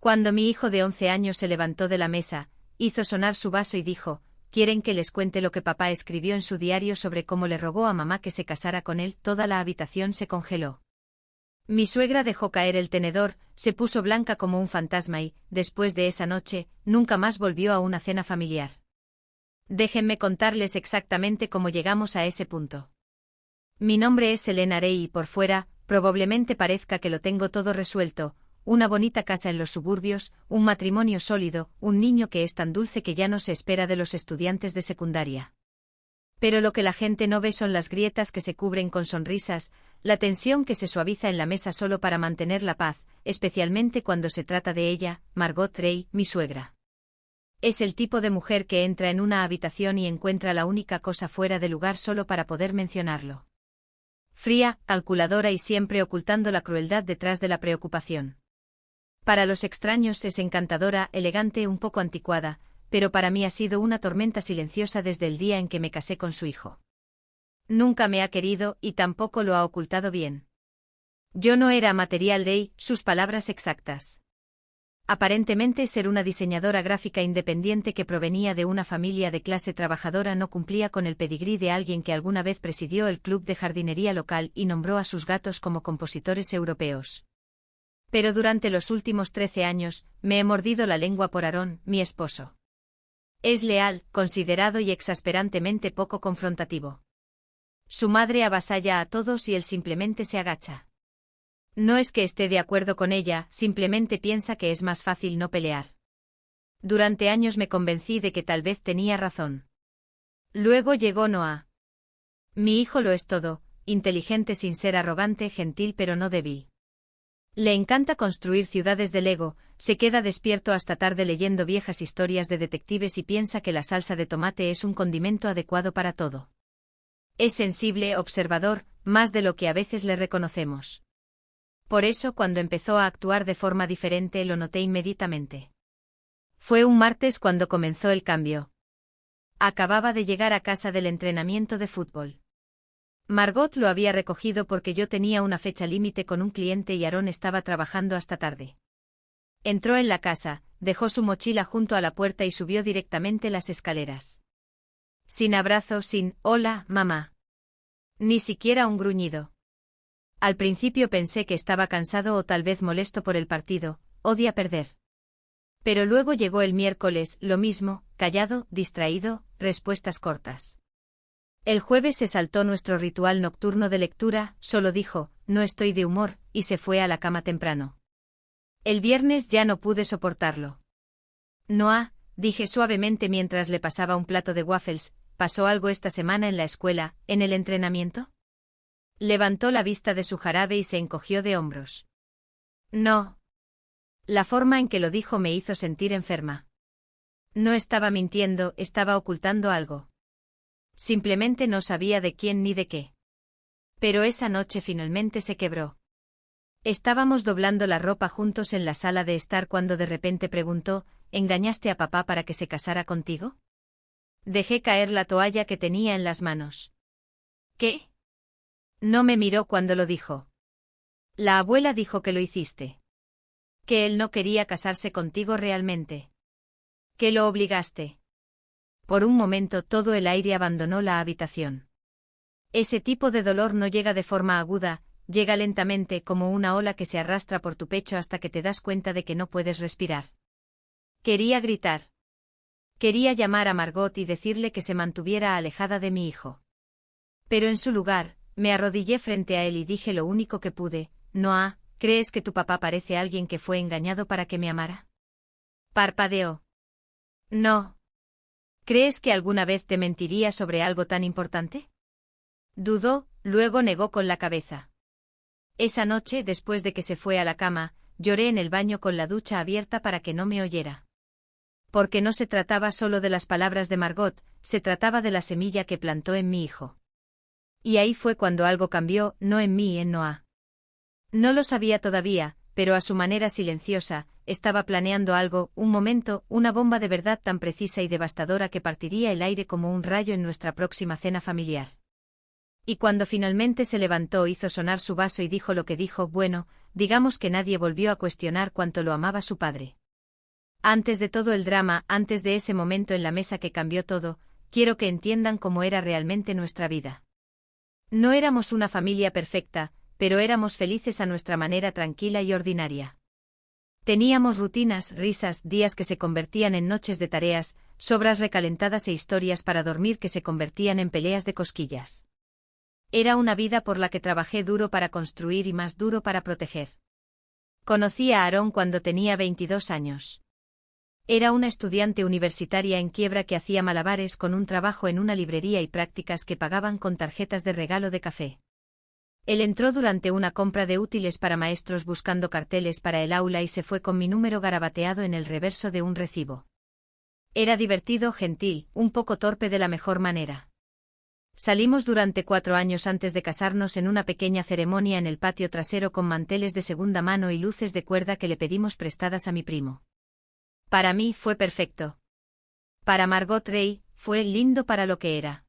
Cuando mi hijo de 11 años se levantó de la mesa, hizo sonar su vaso y dijo: ¿Quieren que les cuente lo que papá escribió en su diario sobre cómo le rogó a mamá que se casara con él? Toda la habitación se congeló. Mi suegra dejó caer el tenedor, se puso blanca como un fantasma y, después de esa noche, nunca más volvió a una cena familiar. Déjenme contarles exactamente cómo llegamos a ese punto. Mi nombre es Elena Rey y por fuera, probablemente parezca que lo tengo todo resuelto: una bonita casa en los suburbios, un matrimonio sólido, un niño que es tan dulce que ya no se espera de los estudiantes de secundaria. Pero lo que la gente no ve son las grietas que se cubren con sonrisas, la tensión que se suaviza en la mesa solo para mantener la paz, especialmente cuando se trata de ella, Margot Rey, mi suegra. Es el tipo de mujer que entra en una habitación y encuentra la única cosa fuera de lugar solo para poder mencionarlo. Fría, calculadora y siempre ocultando la crueldad detrás de la preocupación. Para los extraños es encantadora, elegante, un poco anticuada, pero para mí ha sido una tormenta silenciosa desde el día en que me casé con su hijo. Nunca me ha querido y tampoco lo ha ocultado bien. Yo no era material Rey, sus palabras exactas. Aparentemente ser una diseñadora gráfica independiente que provenía de una familia de clase trabajadora no cumplía con el pedigrí de alguien que alguna vez presidió el club de jardinería local y nombró a sus gatos como compositores europeos. Pero durante los últimos 13 años, me he mordido la lengua por Aaron, mi esposo. Es leal, considerado y exasperantemente poco confrontativo. Su madre avasalla a todos y él simplemente se agacha. No es que esté de acuerdo con ella, simplemente piensa que es más fácil no pelear. Durante años me convencí de que tal vez tenía razón. Luego llegó Noah. Mi hijo lo es todo, inteligente sin ser arrogante, gentil pero no débil. Le encanta construir ciudades de Lego, se queda despierto hasta tarde leyendo viejas historias de detectives y piensa que la salsa de tomate es un condimento adecuado para todo. Es sensible, observador, más de lo que a veces le reconocemos. Por eso cuando empezó a actuar de forma diferente lo noté inmediatamente. Fue un martes cuando comenzó el cambio. Acababa de llegar a casa del entrenamiento de fútbol. Margot lo había recogido porque yo tenía una fecha límite con un cliente y Aaron estaba trabajando hasta tarde. Entró en la casa, dejó su mochila junto a la puerta y subió directamente las escaleras. Sin abrazo, sin «Hola, mamá». Ni siquiera un gruñido. Al principio pensé que estaba cansado o tal vez molesto por el partido, odia perder. Pero luego llegó el miércoles, lo mismo, callado, distraído, respuestas cortas. El jueves se saltó nuestro ritual nocturno de lectura, solo dijo, no estoy de humor, y se fue a la cama temprano. El viernes ya no pude soportarlo. Noah, dije suavemente mientras le pasaba un plato de waffles, ¿pasó algo esta semana en la escuela, en el entrenamiento? Levantó la vista de su jarabe y se encogió de hombros. No. La forma en que lo dijo me hizo sentir enferma. No estaba mintiendo, estaba ocultando algo. Simplemente no sabía de quién ni de qué. Pero esa noche finalmente se quebró. Estábamos doblando la ropa juntos en la sala de estar cuando de repente preguntó, ¿engañaste a papá para que se casara contigo? Dejé caer la toalla que tenía en las manos. ¿Qué? No me miró cuando lo dijo. La abuela dijo que lo hiciste. Que él no quería casarse contigo realmente. Que lo obligaste. Por un momento todo el aire abandonó la habitación. Ese tipo de dolor no llega de forma aguda, llega lentamente como una ola que se arrastra por tu pecho hasta que te das cuenta de que no puedes respirar. Quería gritar. Quería llamar a Margot y decirle que se mantuviera alejada de mi hijo. Pero en su lugar, me arrodillé frente a él y dije lo único que pude, Noah, ¿crees que tu papá parece alguien que fue engañado para que me amara? Parpadeó. No. ¿Crees que alguna vez te mentiría sobre algo tan importante? Dudó, luego negó con la cabeza. Esa noche, después de que se fue a la cama, lloré en el baño con la ducha abierta para que no me oyera. Porque no se trataba solo de las palabras de Margot, se trataba de la semilla que plantó en mi hijo. Y ahí fue cuando algo cambió, no en mí, en Noah. No lo sabía todavía, pero a su manera silenciosa, estaba planeando algo, un momento, una bomba de verdad tan precisa y devastadora que partiría el aire como un rayo en nuestra próxima cena familiar. Y cuando finalmente se levantó hizo sonar su vaso y dijo lo que dijo, bueno, digamos que nadie volvió a cuestionar cuánto lo amaba su padre. Antes de todo el drama, antes de ese momento en la mesa que cambió todo, quiero que entiendan cómo era realmente nuestra vida. No éramos una familia perfecta, pero éramos felices a nuestra manera tranquila y ordinaria. Teníamos rutinas, risas, días que se convertían en noches de tareas, sobras recalentadas e historias para dormir que se convertían en peleas de cosquillas. Era una vida por la que trabajé duro para construir y más duro para proteger. Conocí a Aarón cuando tenía 22 años. Era una estudiante universitaria en quiebra que hacía malabares con un trabajo en una librería y prácticas que pagaban con tarjetas de regalo de café. Él entró durante una compra de útiles para maestros buscando carteles para el aula y se fue con mi número garabateado en el reverso de un recibo. Era divertido, gentil, un poco torpe de la mejor manera. Salimos durante 4 años antes de casarnos en una pequeña ceremonia en el patio trasero con manteles de segunda mano y luces de cuerda que le pedimos prestadas a mi primo. Para mí fue perfecto. Para Margot Rey, fue lindo para lo que era.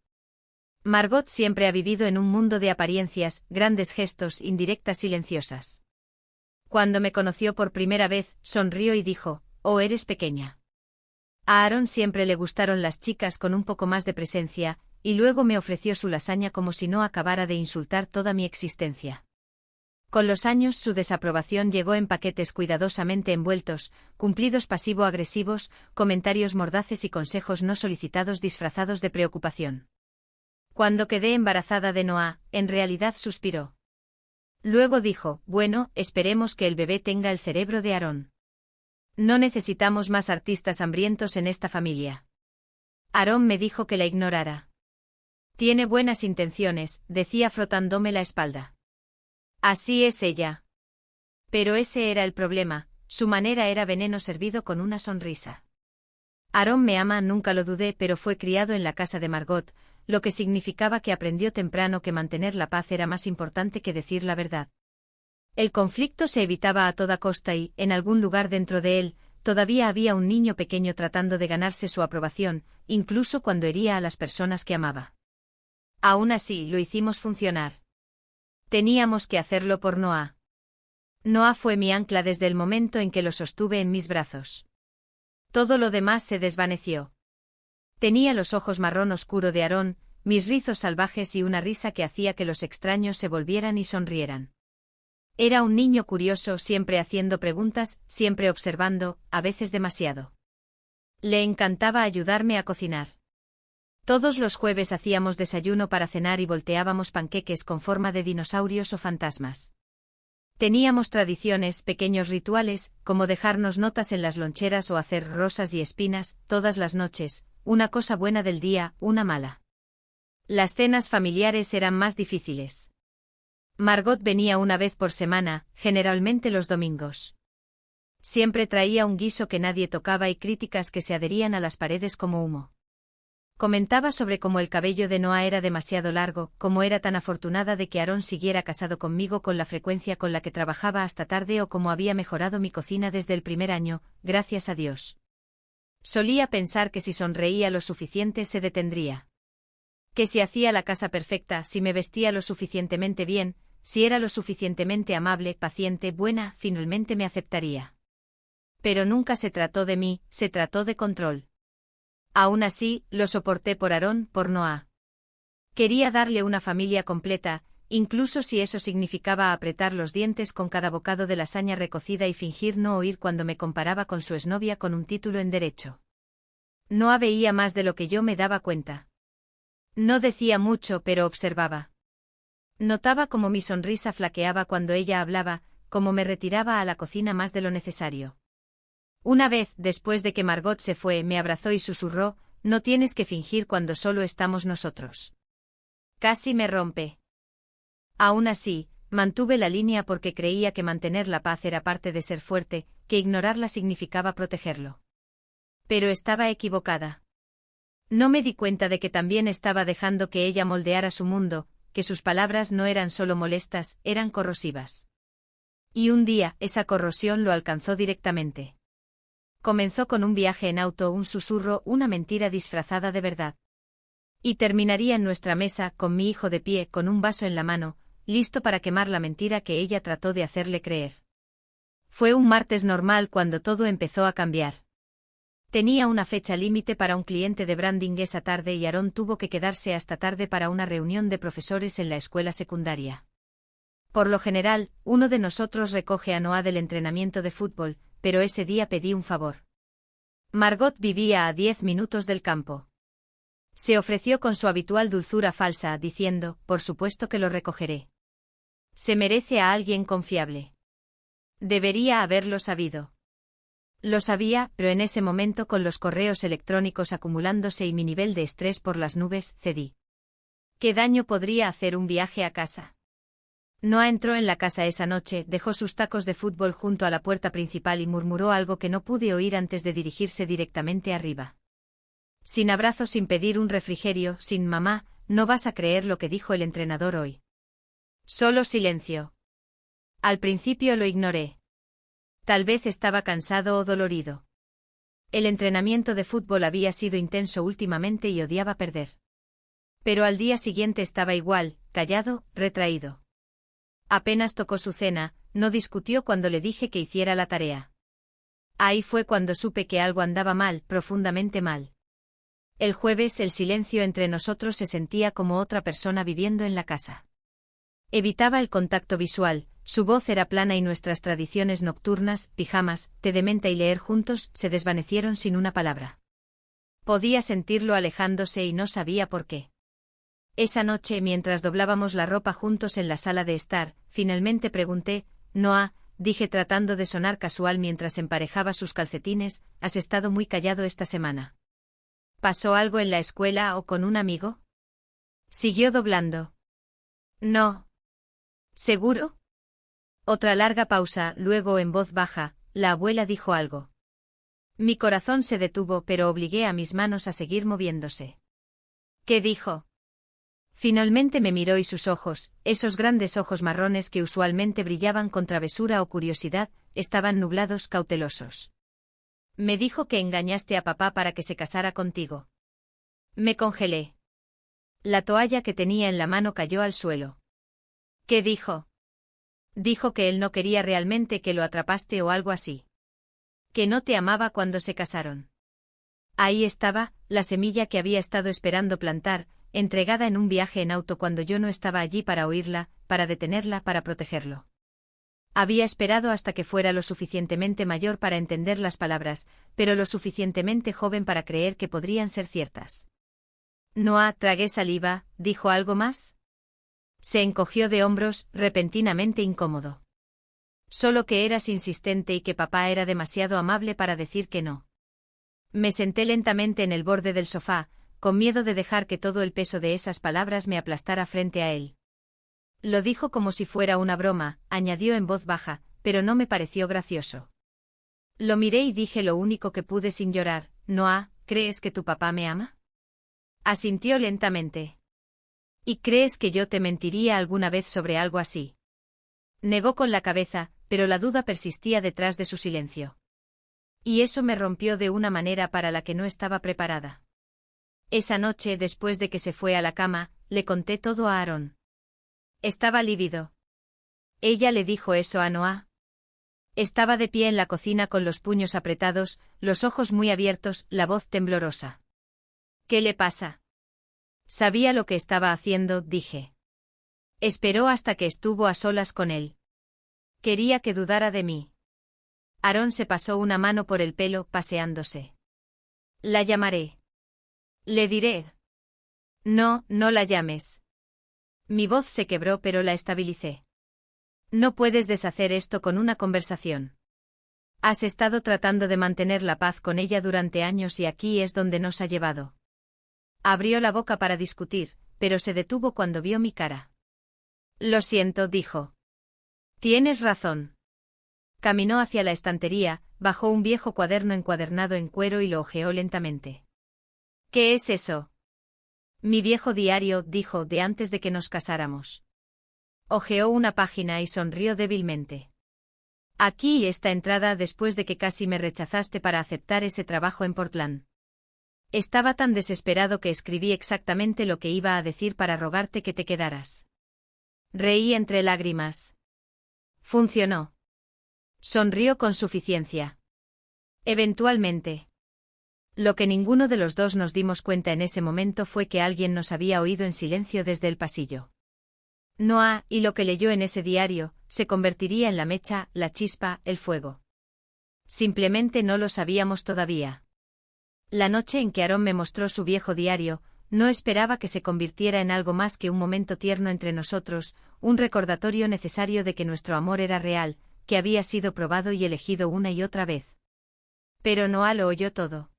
Margot siempre ha vivido en un mundo de apariencias, grandes gestos, indirectas silenciosas. Cuando me conoció por primera vez, sonrió y dijo, «Oh, eres pequeña». A Aarón siempre le gustaron las chicas con un poco más de presencia, y luego me ofreció su lasaña como si no acabara de insultar toda mi existencia. Con los años su desaprobación llegó en paquetes cuidadosamente envueltos, cumplidos pasivo-agresivos, comentarios mordaces y consejos no solicitados disfrazados de preocupación. Cuando quedé embarazada de Noah, en realidad suspiró. Luego dijo, bueno, esperemos que el bebé tenga el cerebro de Aarón. No necesitamos más artistas hambrientos en esta familia. Aarón me dijo que la ignorara. Tiene buenas intenciones, decía frotándome la espalda. Así es ella. Pero ese era el problema, su manera era veneno servido con una sonrisa. Aarón me ama, nunca lo dudé, pero fue criado en la casa de Margot, lo que significaba que aprendió temprano que mantener la paz era más importante que decir la verdad. El conflicto se evitaba a toda costa y, en algún lugar dentro de él, todavía había un niño pequeño tratando de ganarse su aprobación, incluso cuando hería a las personas que amaba. Aún así, lo hicimos funcionar. Teníamos que hacerlo por Noah. Noah fue mi ancla desde el momento en que lo sostuve en mis brazos. Todo lo demás se desvaneció. Tenía los ojos marrón oscuro de Aarón, mis rizos salvajes y una risa que hacía que los extraños se volvieran y sonrieran. Era un niño curioso, siempre haciendo preguntas, siempre observando, a veces demasiado. Le encantaba ayudarme a cocinar. Todos los jueves hacíamos desayuno para cenar y volteábamos panqueques con forma de dinosaurios o fantasmas. Teníamos tradiciones, pequeños rituales, como dejarnos notas en las loncheras o hacer rosas y espinas, todas las noches, una cosa buena del día, una mala. Las cenas familiares eran más difíciles. Margot venía una vez por semana, generalmente los domingos. Siempre traía un guiso que nadie tocaba y críticas que se adherían a las paredes como humo. Comentaba sobre cómo el cabello de Noah era demasiado largo, cómo era tan afortunada de que Aarón siguiera casado conmigo con la frecuencia con la que trabajaba hasta tarde o cómo había mejorado mi cocina desde el primer año, gracias a Dios. Solía pensar que si sonreía lo suficiente se detendría. Que si hacía la casa perfecta, si me vestía lo suficientemente bien, si era lo suficientemente amable, paciente, buena, finalmente me aceptaría. Pero nunca se trató de mí, se trató de control. Aún así, lo soporté por Aarón, por Noah. Quería darle una familia completa, incluso si eso significaba apretar los dientes con cada bocado de lasaña recocida y fingir no oír cuando me comparaba con su exnovia con un título en Derecho. Noah veía más de lo que yo me daba cuenta. No decía mucho, pero observaba. Notaba cómo mi sonrisa flaqueaba cuando ella hablaba, cómo me retiraba a la cocina más de lo necesario. Una vez, después de que Margot se fue, me abrazó y susurró, no tienes que fingir cuando solo estamos nosotros. Casi me rompe. Aún así, mantuve la línea porque creía que mantener la paz era parte de ser fuerte, que ignorarla significaba protegerlo. Pero estaba equivocada. No me di cuenta de que también estaba dejando que ella moldeara su mundo, que sus palabras no eran solo molestas, eran corrosivas. Y un día, esa corrosión lo alcanzó directamente. Comenzó con un viaje en auto, un susurro, una mentira disfrazada de verdad. Y terminaría en nuestra mesa, con mi hijo de pie, con un vaso en la mano, listo para quemar la mentira que ella trató de hacerle creer. Fue un martes normal cuando todo empezó a cambiar. Tenía una fecha límite para un cliente de branding esa tarde y Aaron tuvo que quedarse hasta tarde para una reunión de profesores en la escuela secundaria. Por lo general, uno de nosotros recoge a Noah del entrenamiento de fútbol, pero ese día pedí un favor. Margot vivía a 10 minutos del campo. Se ofreció con su habitual dulzura falsa, diciendo, por supuesto que lo recogeré. Se merece a alguien confiable. Debería haberlo sabido. Lo sabía, pero en ese momento, con los correos electrónicos acumulándose y mi nivel de estrés por las nubes, cedí. ¿Qué daño podría hacer un viaje a casa? Noah entró en la casa esa noche, dejó sus tacos de fútbol junto a la puerta principal y murmuró algo que no pude oír antes de dirigirse directamente arriba. Sin abrazo, sin pedir un refrigerio, sin mamá, no vas a creer lo que dijo el entrenador hoy. Solo silencio. Al principio lo ignoré. Tal vez estaba cansado o dolorido. El entrenamiento de fútbol había sido intenso últimamente y odiaba perder. Pero al día siguiente estaba igual, callado, retraído. Apenas tocó su cena, no discutió cuando le dije que hiciera la tarea. Ahí fue cuando supe que algo andaba mal, profundamente mal. El jueves el silencio entre nosotros se sentía como otra persona viviendo en la casa. Evitaba el contacto visual, su voz era plana y nuestras tradiciones nocturnas, pijamas, té de menta y leer juntos, se desvanecieron sin una palabra. Podía sentirlo alejándose y no sabía por qué. Esa noche, mientras doblábamos la ropa juntos en la sala de estar, finalmente pregunté, Noah, dije tratando de sonar casual mientras emparejaba sus calcetines, ¿has estado muy callado esta semana? ¿Pasó algo en la escuela o con un amigo? Siguió doblando. No. ¿Seguro? Otra larga pausa, luego en voz baja, la abuela dijo algo. Mi corazón se detuvo, pero obligué a mis manos a seguir moviéndose. ¿Qué dijo? Finalmente me miró y sus ojos, esos grandes ojos marrones que usualmente brillaban con travesura o curiosidad, estaban nublados, cautelosos. Me dijo que engañaste a papá para que se casara contigo. Me congelé. La toalla que tenía en la mano cayó al suelo. ¿Qué dijo? Dijo que él no quería realmente, que lo atrapaste o algo así. Que no te amaba cuando se casaron. Ahí estaba, la semilla que había estado esperando plantar, entregada en un viaje en auto cuando yo no estaba allí para oírla, para detenerla, para protegerlo. Había esperado hasta que fuera lo suficientemente mayor para entender las palabras, pero lo suficientemente joven para creer que podrían ser ciertas. Noah, tragué saliva, ¿dijo algo más? Se encogió de hombros, repentinamente incómodo. Solo que eras insistente y que papá era demasiado amable para decir que no. Me senté lentamente en el borde del sofá, con miedo de dejar que todo el peso de esas palabras me aplastara frente a él. Lo dijo como si fuera una broma, añadió en voz baja, pero no me pareció gracioso. Lo miré y dije lo único que pude sin llorar, Noah, ¿crees que tu papá me ama? Asintió lentamente. ¿Y crees que yo te mentiría alguna vez sobre algo así? Negó con la cabeza, pero la duda persistía detrás de su silencio. Y eso me rompió de una manera para la que no estaba preparada. Esa noche, después de que se fue a la cama, le conté todo a Aaron. Estaba lívido. Ella le dijo eso a Noah. Estaba de pie en la cocina con los puños apretados, los ojos muy abiertos, la voz temblorosa. ¿Qué le pasa? Sabía lo que estaba haciendo, dije. Esperó hasta que estuvo a solas con él. Quería que dudara de mí. Aaron se pasó una mano por el pelo, paseándose. La llamaré. Le diré. No, no la llames. Mi voz se quebró, pero la estabilicé. No puedes deshacer esto con una conversación. Has estado tratando de mantener la paz con ella durante años y aquí es donde nos ha llevado. Abrió la boca para discutir, pero se detuvo cuando vio mi cara. Lo siento, dijo. Tienes razón. Caminó hacia la estantería, bajó un viejo cuaderno encuadernado en cuero y lo hojeó lentamente. ¿Qué es eso? Mi viejo diario, dijo, de antes de que nos casáramos. Hojeó una página y sonrió débilmente. Aquí está entrada después de que casi me rechazaste para aceptar ese trabajo en Portland. Estaba tan desesperado que escribí exactamente lo que iba a decir para rogarte que te quedaras. Reí entre lágrimas. Funcionó. Sonrió con suficiencia. Eventualmente. Lo que ninguno de los dos nos dimos cuenta en ese momento fue que alguien nos había oído en silencio desde el pasillo. Noah, y lo que leyó en ese diario, se convertiría en la mecha, la chispa, el fuego. Simplemente no lo sabíamos todavía. La noche en que Aaron me mostró su viejo diario, no esperaba que se convirtiera en algo más que un momento tierno entre nosotros, un recordatorio necesario de que nuestro amor era real, que había sido probado y elegido una y otra vez. Pero Noah lo oyó todo.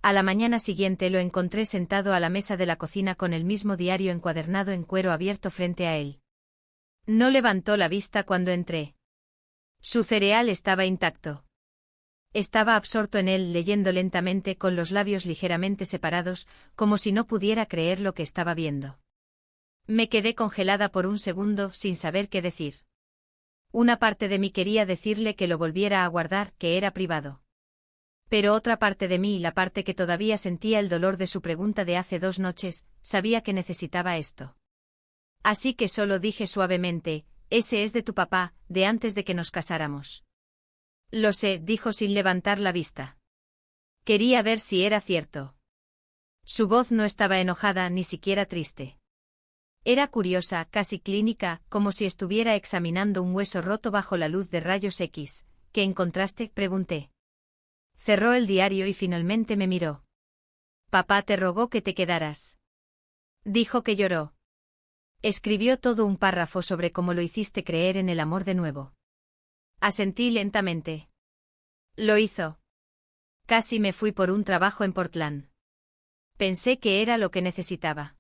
A la mañana siguiente lo encontré sentado a la mesa de la cocina con el mismo diario encuadernado en cuero abierto frente a él. No levantó la vista cuando entré. Su cereal estaba intacto. Estaba absorto en él leyendo lentamente con los labios ligeramente separados, como si no pudiera creer lo que estaba viendo. Me quedé congelada por un segundo sin saber qué decir. Una parte de mí quería decirle que lo volviera a guardar, que era privado. Pero otra parte de mí, la parte que todavía sentía el dolor de su pregunta de hace 2 noches, sabía que necesitaba esto. Así que solo dije suavemente, ese es de tu papá, de antes de que nos casáramos. Lo sé, dijo sin levantar la vista. Quería ver si era cierto. Su voz no estaba enojada ni siquiera triste. Era curiosa, casi clínica, como si estuviera examinando un hueso roto bajo la luz de rayos X. ¿Qué encontraste?, pregunté. Cerró el diario y finalmente me miró. Papá te rogó que te quedaras. Dijo que lloró. Escribió todo un párrafo sobre cómo lo hiciste creer en el amor de nuevo. Asentí lentamente. Lo hizo. Casi me fui por un trabajo en Portland. Pensé que era lo que necesitaba.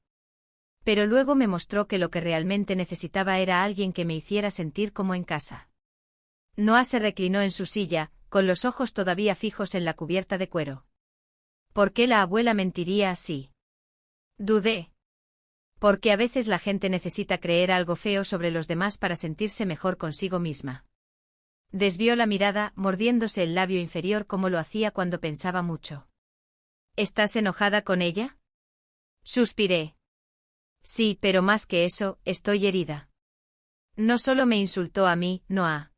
Pero luego me mostró que lo que realmente necesitaba era alguien que me hiciera sentir como en casa. Noah se reclinó en su silla, con los ojos todavía fijos en la cubierta de cuero. ¿Por qué la abuela mentiría así? Dudé. Porque a veces la gente necesita creer algo feo sobre los demás para sentirse mejor consigo misma. Desvió la mirada, mordiéndose el labio inferior como lo hacía cuando pensaba mucho. ¿Estás enojada con ella? Suspiré. Sí, pero más que eso, estoy herida. No solo me insultó a mí, Noah.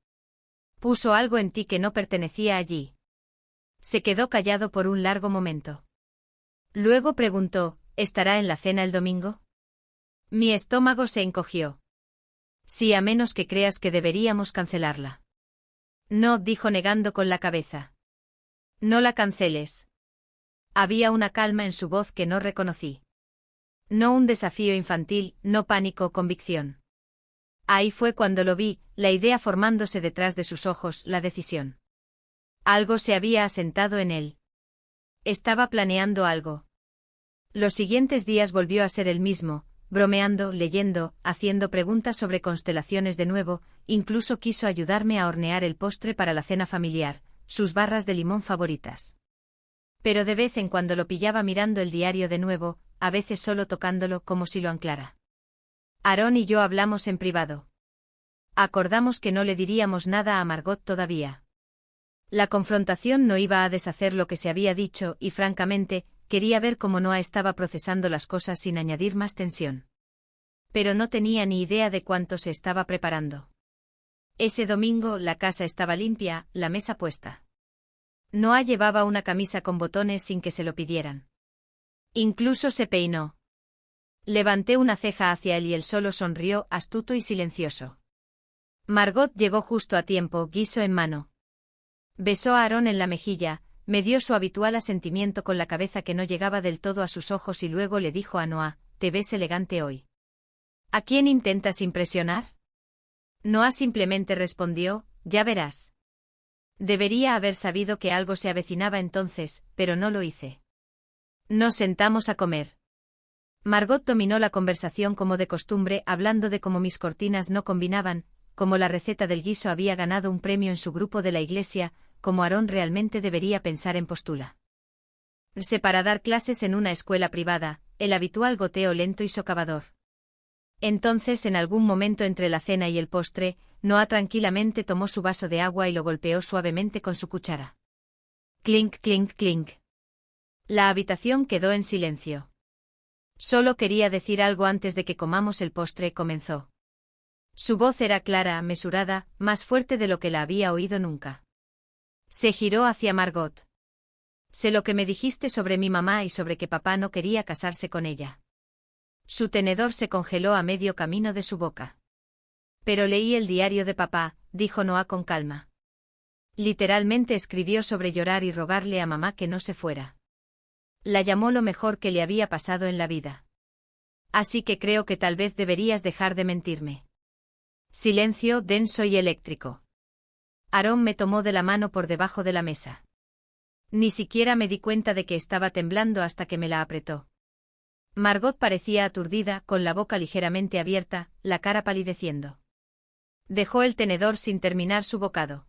Puso algo en ti que no pertenecía allí. Se quedó callado por un largo momento. Luego preguntó, ¿estará en la cena el domingo? Mi estómago se encogió. Sí, a menos que creas que deberíamos cancelarla. No, dijo negando con la cabeza. No la canceles. Había una calma en su voz que no reconocí. No un desafío infantil, no pánico, convicción. Ahí fue cuando lo vi, la idea formándose detrás de sus ojos, la decisión. Algo se había asentado en él. Estaba planeando algo. Los siguientes días volvió a ser el mismo, bromeando, leyendo, haciendo preguntas sobre constelaciones de nuevo, incluso quiso ayudarme a hornear el postre para la cena familiar, sus barras de limón favoritas. Pero de vez en cuando lo pillaba mirando el diario de nuevo, a veces solo tocándolo como si lo anclara. Aaron y yo hablamos en privado. Acordamos que no le diríamos nada a Margot todavía. La confrontación no iba a deshacer lo que se había dicho y, francamente, quería ver cómo Noah estaba procesando las cosas sin añadir más tensión. Pero no tenía ni idea de cuánto se estaba preparando. Ese domingo la casa estaba limpia, la mesa puesta. Noah llevaba una camisa con botones sin que se lo pidieran. Incluso se peinó. Levanté una ceja hacia él y él solo sonrió, astuto y silencioso. Margot llegó justo a tiempo, guiso en mano. Besó a Aaron en la mejilla, me dio su habitual asentimiento con la cabeza que no llegaba del todo a sus ojos y luego le dijo a Noah, «Te ves elegante hoy». ¿A quién intentas impresionar? Noah simplemente respondió, «Ya verás». Debería haber sabido que algo se avecinaba entonces, pero no lo hice. Nos sentamos a comer. Margot dominó la conversación como de costumbre, hablando de cómo mis cortinas no combinaban, cómo la receta del guiso había ganado un premio en su grupo de la iglesia, cómo Aaron realmente debería pensar en postula. Para dar clases en una escuela privada, el habitual goteo lento y socavador. Entonces, en algún momento entre la cena y el postre, Noah tranquilamente tomó su vaso de agua y lo golpeó suavemente con su cuchara. Clink, clink, clink. La habitación quedó en silencio. Solo quería decir algo antes de que comamos el postre, comenzó. Su voz era clara, mesurada, más fuerte de lo que la había oído nunca. Se giró hacia Margot. Sé lo que me dijiste sobre mi mamá y sobre que papá no quería casarse con ella. Su tenedor se congeló a medio camino de su boca. Pero leí el diario de papá, dijo Noah con calma. Literalmente escribió sobre llorar y rogarle a mamá que no se fuera. La llamó lo mejor que le había pasado en la vida. Así que creo que tal vez deberías dejar de mentirme. Silencio denso y eléctrico. Aarón me tomó de la mano por debajo de la mesa. Ni siquiera me di cuenta de que estaba temblando hasta que me la apretó. Margot parecía aturdida, con la boca ligeramente abierta, la cara palideciendo. Dejó el tenedor sin terminar su bocado.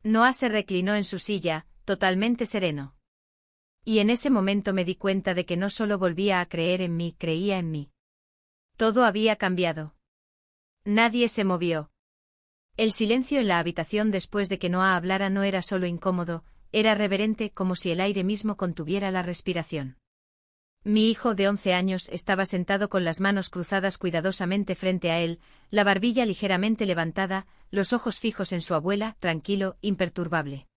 Noah se reclinó en su silla, totalmente sereno. Y en ese momento me di cuenta de que no solo volvía a creer en mí, creía en mí. Todo había cambiado. Nadie se movió. El silencio en la habitación después de que Noah hablara no era solo incómodo, era reverente, como si el aire mismo contuviera la respiración. Mi hijo de 11 años estaba sentado con las manos cruzadas cuidadosamente frente a él, la barbilla ligeramente levantada, los ojos fijos en su abuela, tranquilo, imperturbable.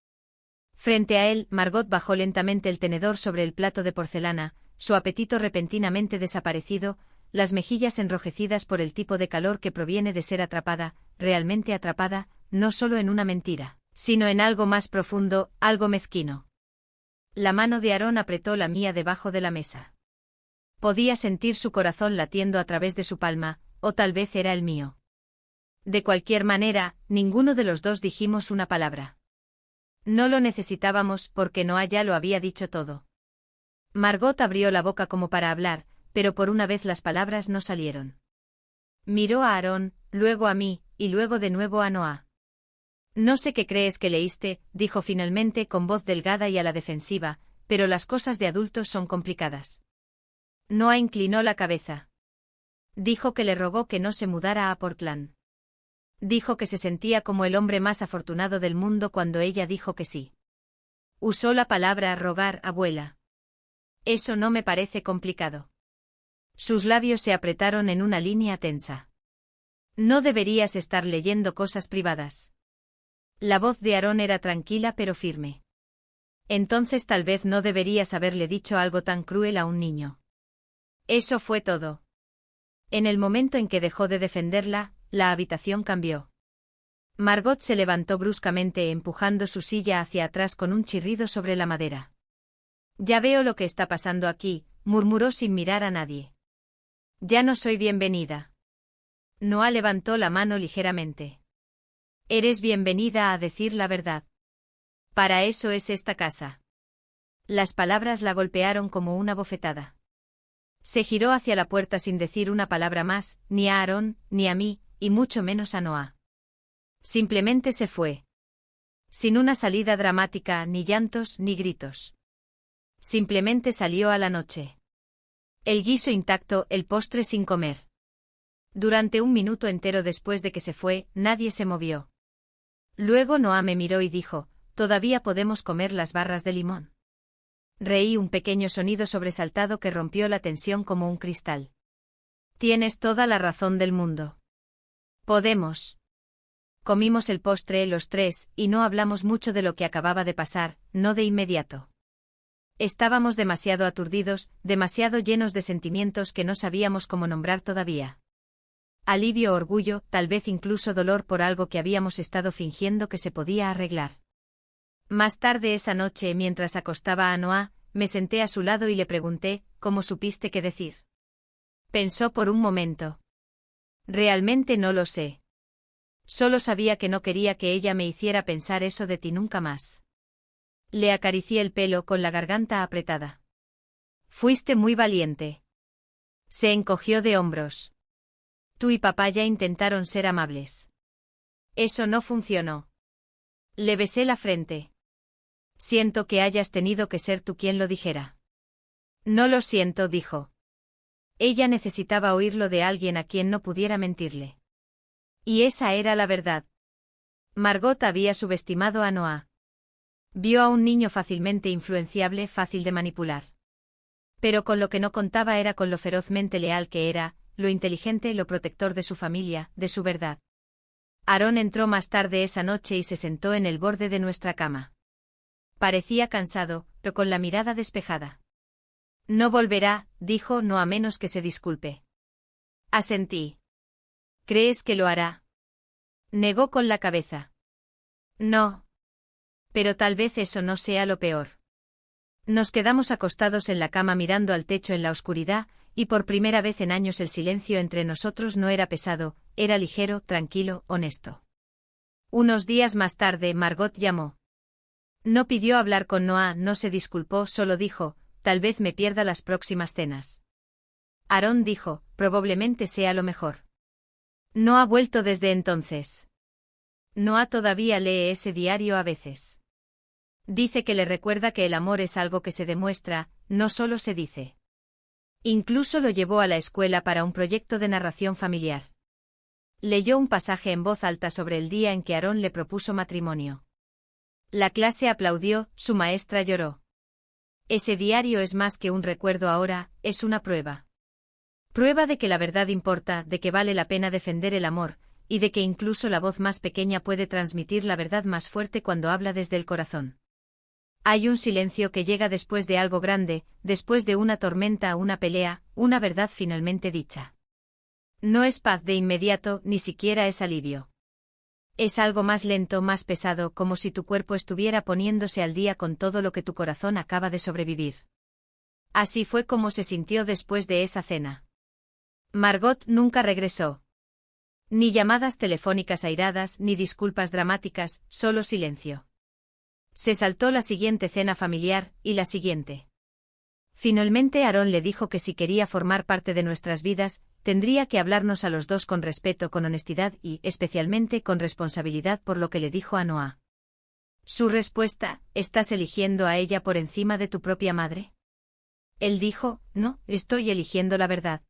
Frente a él, Margot bajó lentamente el tenedor sobre el plato de porcelana, su apetito repentinamente desaparecido, las mejillas enrojecidas por el tipo de calor que proviene de ser atrapada, realmente atrapada, no solo en una mentira, sino en algo más profundo, algo mezquino. La mano de Aarón apretó la mía debajo de la mesa. Podía sentir su corazón latiendo a través de su palma, o tal vez era el mío. De cualquier manera, ninguno de los dos dijimos una palabra. No lo necesitábamos porque Noah ya lo había dicho todo. Margot abrió la boca como para hablar, pero por una vez las palabras no salieron. Miró a Aarón, luego a mí, y luego de nuevo a Noah. No sé qué crees que leíste, dijo finalmente con voz delgada y a la defensiva, pero las cosas de adultos son complicadas. Noah inclinó la cabeza. Dijo que le rogó que no se mudara a Portland. Dijo que se sentía como el hombre más afortunado del mundo cuando ella dijo que sí. Usó la palabra rogar, abuela. Eso no me parece complicado. Sus labios se apretaron en una línea tensa. No deberías estar leyendo cosas privadas. La voz de Aarón era tranquila pero firme. Entonces tal vez no deberías haberle dicho algo tan cruel a un niño. Eso fue todo. En el momento en que dejó de defenderla, la habitación cambió. Margot se levantó bruscamente empujando su silla hacia atrás con un chirrido sobre la madera. Ya veo lo que está pasando aquí, murmuró sin mirar a nadie. Ya no soy bienvenida. Noah levantó la mano ligeramente. Eres bienvenida a decir la verdad. Para eso es esta casa. Las palabras la golpearon como una bofetada. Se giró hacia la puerta sin decir una palabra más, ni a Aarón, ni a mí, y mucho menos a Noah. Simplemente se fue. Sin una salida dramática, ni llantos, ni gritos. Simplemente salió a la noche. El guiso intacto, el postre sin comer. Durante un minuto entero después de que se fue, nadie se movió. Luego Noah me miró y dijo, «¿Todavía podemos comer las barras de limón?» Reí un pequeño sonido sobresaltado que rompió la tensión como un cristal. Tienes toda la razón del mundo. Podemos. Comimos el postre los tres, y no hablamos mucho de lo que acababa de pasar, no de inmediato. Estábamos demasiado aturdidos, demasiado llenos de sentimientos que no sabíamos cómo nombrar todavía. Alivio o orgullo, tal vez incluso dolor por algo que habíamos estado fingiendo que se podía arreglar. Más tarde esa noche, mientras acostaba a Noah, me senté a su lado y le pregunté, ¿cómo supiste qué decir? Pensó por un momento. Realmente no lo sé. Solo sabía que no quería que ella me hiciera pensar eso de ti nunca más. Le acaricié el pelo con la garganta apretada. Fuiste muy valiente. Se encogió de hombros. Tú y papá ya intentaron ser amables. Eso no funcionó. Le besé la frente. Siento que hayas tenido que ser tú quien lo dijera. No lo siento, dijo. Ella necesitaba oírlo de alguien a quien no pudiera mentirle. Y esa era la verdad. Margot había subestimado a Noah. Vio a un niño fácilmente influenciable, fácil de manipular. Pero con lo que no contaba era con lo ferozmente leal que era, lo inteligente, lo protector de su familia, de su verdad. Aarón entró más tarde esa noche y se sentó en el borde de nuestra cama. Parecía cansado, pero con la mirada despejada. No volverá, dijo, no a menos que se disculpe. Asentí. ¿Crees que lo hará? Negó con la cabeza. No. Pero tal vez eso no sea lo peor. Nos quedamos acostados en la cama mirando al techo en la oscuridad, y por primera vez en años el silencio entre nosotros no era pesado, era ligero, tranquilo, honesto. Unos días más tarde Margot llamó. No pidió hablar con Noah, no se disculpó, solo dijo, tal vez me pierda las próximas cenas. Aarón dijo, probablemente sea lo mejor. No ha vuelto desde entonces. Noah todavía lee ese diario a veces. Dice que le recuerda que el amor es algo que se demuestra, no solo se dice. Incluso lo llevó a la escuela para un proyecto de narración familiar. Leyó un pasaje en voz alta sobre el día en que Aarón le propuso matrimonio. La clase aplaudió, su maestra lloró. Ese diario es más que un recuerdo ahora, es una prueba. Prueba de que la verdad importa, de que vale la pena defender el amor, y de que incluso la voz más pequeña puede transmitir la verdad más fuerte cuando habla desde el corazón. Hay un silencio que llega después de algo grande, después de una tormenta, una pelea, una verdad finalmente dicha. No es paz de inmediato, ni siquiera es alivio. Es algo más lento, más pesado, como si tu cuerpo estuviera poniéndose al día con todo lo que tu corazón acaba de sobrevivir. Así fue como se sintió después de esa cena. Margot nunca regresó. Ni llamadas telefónicas airadas, ni disculpas dramáticas, solo silencio. Se saltó la siguiente cena familiar, y la siguiente. Finalmente Aarón le dijo que si quería formar parte de nuestras vidas, tendría que hablarnos a los dos con respeto, con honestidad y, especialmente, con responsabilidad por lo que le dijo a Noah. Su respuesta, ¿estás eligiendo a ella por encima de tu propia madre? Él dijo, no, estoy eligiendo la verdad.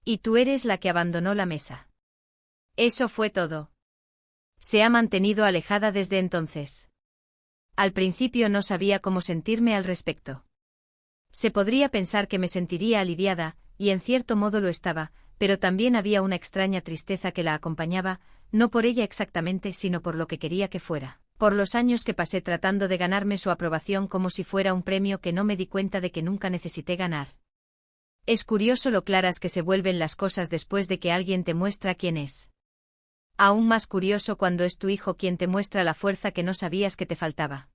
Y tú eres la que abandonó la mesa. Eso fue todo. Se ha mantenido alejada desde entonces. Al principio no sabía cómo sentirme al respecto. Se podría pensar que me sentiría aliviada, y en cierto modo lo estaba, pero también había una extraña tristeza que la acompañaba, no por ella exactamente, sino por lo que quería que fuera, por los años que pasé tratando de ganarme su aprobación como si fuera un premio que no me di cuenta de que nunca necesité ganar. Es curioso lo claras que se vuelven las cosas después de que alguien te muestra quién es. Aún más curioso cuando es tu hijo quien te muestra la fuerza que no sabías que te faltaba.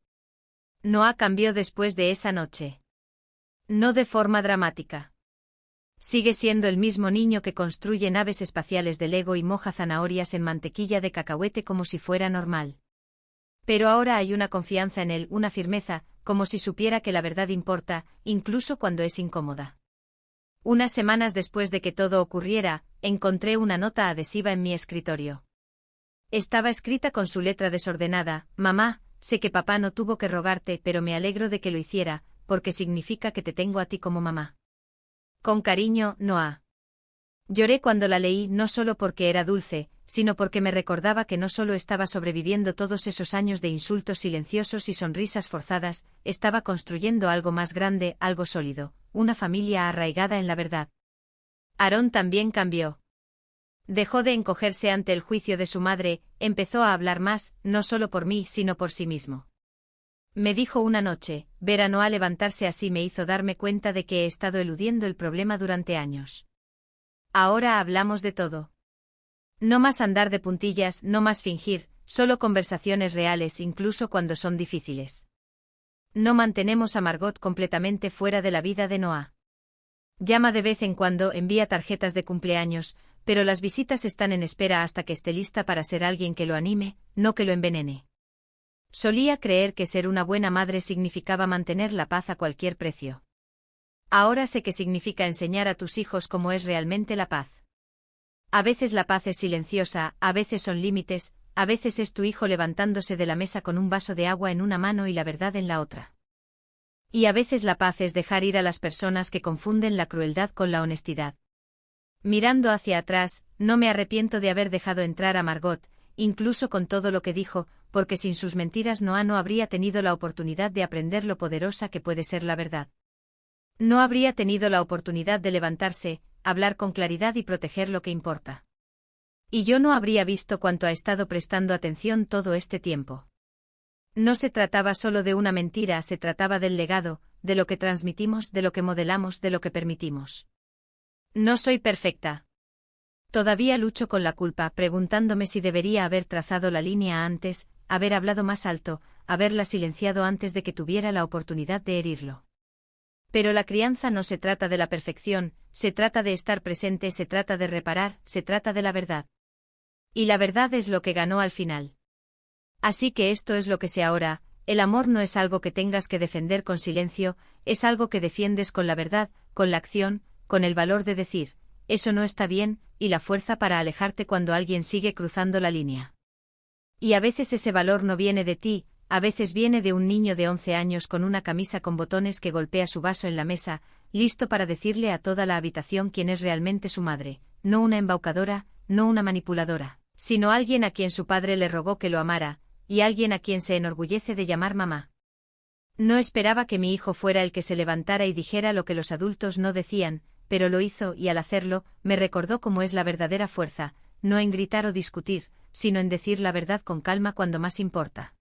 Noah cambió después de esa noche. No de forma dramática. Sigue siendo el mismo niño que construye naves espaciales de Lego y moja zanahorias en mantequilla de cacahuete como si fuera normal. Pero ahora hay una confianza en él, una firmeza, como si supiera que la verdad importa, incluso cuando es incómoda. Unas semanas después de que todo ocurriera, encontré una nota adhesiva en mi escritorio. Estaba escrita con su letra desordenada: mamá, sé que papá no tuvo que rogarte, pero me alegro de que lo hiciera, porque significa que te tengo a ti como mamá. Con cariño, Noah. Lloré cuando la leí, no solo porque era dulce, sino porque me recordaba que no solo estaba sobreviviendo todos esos años de insultos silenciosos y sonrisas forzadas, estaba construyendo algo más grande, algo sólido, una familia arraigada en la verdad. Aarón también cambió. Dejó de encogerse ante el juicio de su madre, empezó a hablar más, no solo por mí, sino por sí mismo. Me dijo una noche, ver a Noah levantarse así me hizo darme cuenta de que he estado eludiendo el problema durante años. Ahora hablamos de todo. No más andar de puntillas, no más fingir, solo conversaciones reales incluso cuando son difíciles. No mantenemos a Margot completamente fuera de la vida de Noah. Llama de vez en cuando, envía tarjetas de cumpleaños, pero las visitas están en espera hasta que esté lista para ser alguien que lo anime, no que lo envenene. Solía creer que ser una buena madre significaba mantener la paz a cualquier precio. Ahora sé que significa enseñar a tus hijos cómo es realmente la paz. A veces la paz es silenciosa, a veces son límites, a veces es tu hijo levantándose de la mesa con un vaso de agua en una mano y la verdad en la otra. Y a veces la paz es dejar ir a las personas que confunden la crueldad con la honestidad. Mirando hacia atrás, no me arrepiento de haber dejado entrar a Margot, incluso con todo lo que dijo, porque sin sus mentiras Noah no habría tenido la oportunidad de aprender lo poderosa que puede ser la verdad. No habría tenido la oportunidad de levantarse, hablar con claridad y proteger lo que importa. Y yo no habría visto cuánto ha estado prestando atención todo este tiempo. No se trataba solo de una mentira, se trataba del legado, de lo que transmitimos, de lo que modelamos, de lo que permitimos. No soy perfecta. Todavía lucho con la culpa, preguntándome si debería haber trazado la línea antes, haber hablado más alto, haberla silenciado antes de que tuviera la oportunidad de herirlo. Pero la crianza no se trata de la perfección, se trata de estar presente, se trata de reparar, se trata de la verdad. Y la verdad es lo que ganó al final. Así que esto es lo que sé ahora, el amor no es algo que tengas que defender con silencio, es algo que defiendes con la verdad, con la acción, con el valor de decir, eso no está bien, y la fuerza para alejarte cuando alguien sigue cruzando la línea. Y a veces ese valor no viene de ti, a veces viene de un niño de 11 años con una camisa con botones que golpea su vaso en la mesa, listo para decirle a toda la habitación quién es realmente su madre, no una embaucadora, no una manipuladora, sino alguien a quien su padre le rogó que lo amara, y alguien a quien se enorgullece de llamar mamá. No esperaba que mi hijo fuera el que se levantara y dijera lo que los adultos no decían, pero lo hizo y al hacerlo, me recordó cómo es la verdadera fuerza, no en gritar o discutir, sino en decir la verdad con calma cuando más importa.